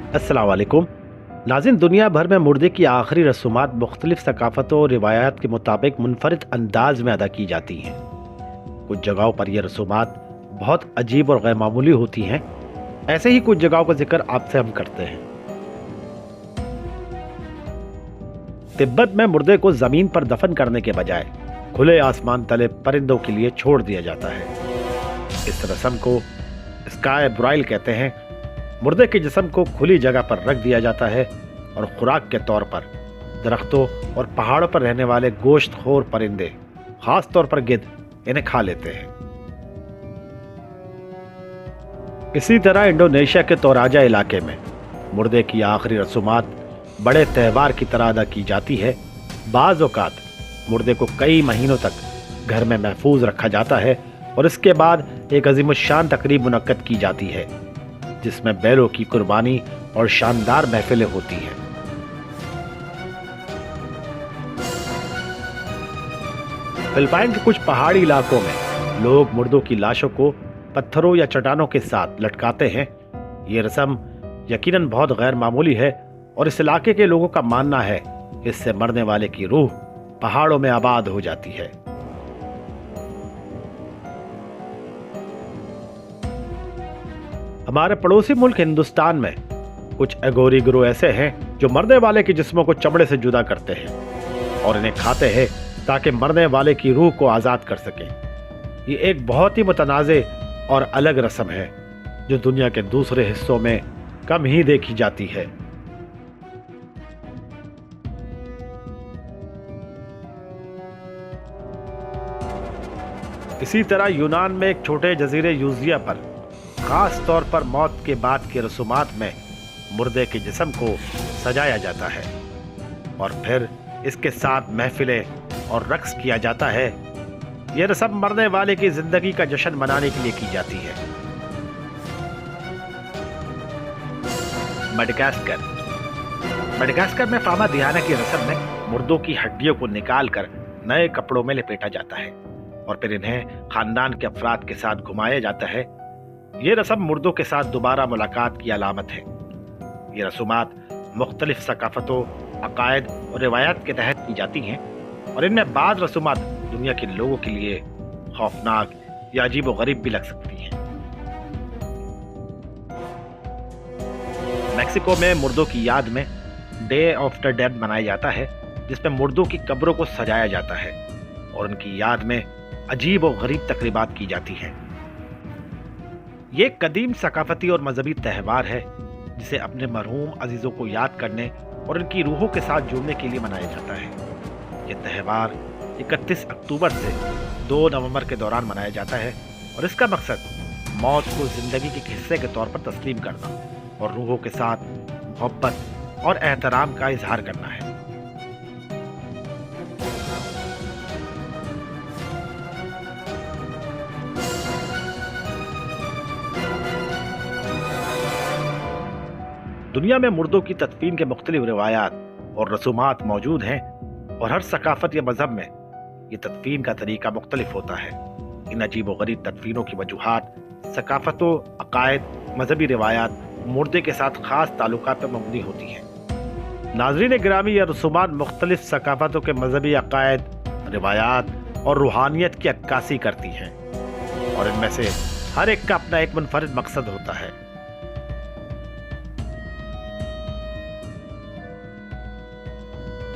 अस्सलाम वालेकुम नाज़रीन। दुनिया भर में मुर्दे की आखिरी रसूमात मुख्तलिफ सकाफ़तों और रिवायात के मुताबिक मुनफरिद अंदाज में अदा की जाती हैं। कुछ जगहों पर यह रसूमात बहुत अजीब और गैरमामूली होती हैं। ऐसे ही कुछ जगहों का जिक्र आपसे हम करते हैं। तिब्बत में मुर्दे को ज़मीन पर दफन करने के बजाय खुले आसमान तले परिंदों के लिए छोड़ दिया जाता है। इस रस्म को स्काई ब्राइल कहते हैं। मुर्दे के जिस्म को खुली जगह पर रख दिया जाता है और खुराक के तौर पर दरख्तों और पहाड़ों पर रहने वाले गोश्तखोर परिंदे, खास तौर पर गिद्ध, इन्हें खा लेते हैं। इसी तरह इंडोनेशिया के तोराजा इलाके में मुर्दे की आखिरी रसूमात बड़े त्यौहार की तरह अदा की जाती है। बाज़ औक़ात मुर्दे को कई महीनों तक घर में महफूज रखा जाता है और इसके बाद एक अज़ीमुश्शान तकरीब मुनक्कद की जाती है, जिसमें बैलों की कुर्बानी और शानदार महफिलें होती हैं। फिलिपाइन के कुछ पहाड़ी इलाकों में लोग मुर्दों की लाशों को पत्थरों या चट्टानों के साथ लटकाते हैं। ये रस्म यकीनन बहुत गैर मामूली है और इस इलाके के लोगों का मानना है कि इससे मरने वाले की रूह पहाड़ों में आबाद हो जाती है। हमारे पड़ोसी मुल्क हिंदुस्तान में कुछ अगोरी गिरोह ऐसे हैं जो मरने वाले के जिस्मों को चमड़े से जुदा करते हैं और इन्हें खाते हैं ताकि मरने वाले की रूह को आज़ाद कर सकें। ये एक बहुत ही मुतनाज़े और अलग रस्म है जो दुनिया के दूसरे हिस्सों में कम ही देखी जाती है। इसी तरह यूनान में एक छोटे जजीरे यूजिया पर खास तौर पर मौत के बाद के रसूमात में मुर्दे के जिस्म को सजाया जाता है और फिर इसके साथ महफिलें और रक्स किया जाता है। यह रस्म मरने वाले की जिंदगी का जश्न मनाने के लिए की जाती है। मडगास्कर में फामा दियाना की रस्म में मुर्दों की हड्डियों को निकालकर नए कपड़ों में लपेटा जाता है और फिर इन्हें खानदान के अफराद के साथ घुमाया जाता है। ये रस्म मुर्दों के साथ दोबारा मुलाकात की अलामत है। ये रसूमात मुख्तलिफ सकाफतों, अकायद और रिवायात के तहत की जाती हैं और इनमें बाद रसूमात दुनिया के लोगों के लिए खौफनाक या अजीब व गरीब भी लग सकती हैं। मेक्सिको में मुर्दों की याद में डे ऑफ द डेड मनाया जाता है, जिसमें मुर्दों की कब्रों को सजाया जाता है और उनकी याद में अजीब और गरीब तकरीबात की जाती हैं। ये एक कदीम सकाफती और मजहबी त्यौहार है जिसे अपने मरहूम अजीजों को याद करने और उनकी रूहों के साथ जुड़ने के लिए मनाया जाता है। ये त्यौहार 31 अक्टूबर से 2 नवंबर के दौरान मनाया जाता है और इसका मकसद मौत को जिंदगी के हिस्से के तौर पर तस्लीम करना और रूहों के साथ मोहब्बत और एहतराम का इजहार करना है। दुनिया में मुर्दों की तदफीन के मुख्तलिफ रिवायात और रसूमात मौजूद हैं और हर सकाफत या मजहब में ये तदफीन का तरीका मुख्तलिफ होता है। इन अजीब व गरीब तदफीनों की वजूहात सकाफतों, अकायद, मजहबी रिवायात, मुर्दे के साथ खास ताल्लुकात पर मबनी होती हैं। नाज़रीन गिरामी, यह रसूमात मुख्तलिफ सकाफतों के मजहबी अकायद, रिवायात और रूहानियत की अक्कासी करती हैं और इनमें से हर एक का अपना एक मुनफरिद मकसद होता है।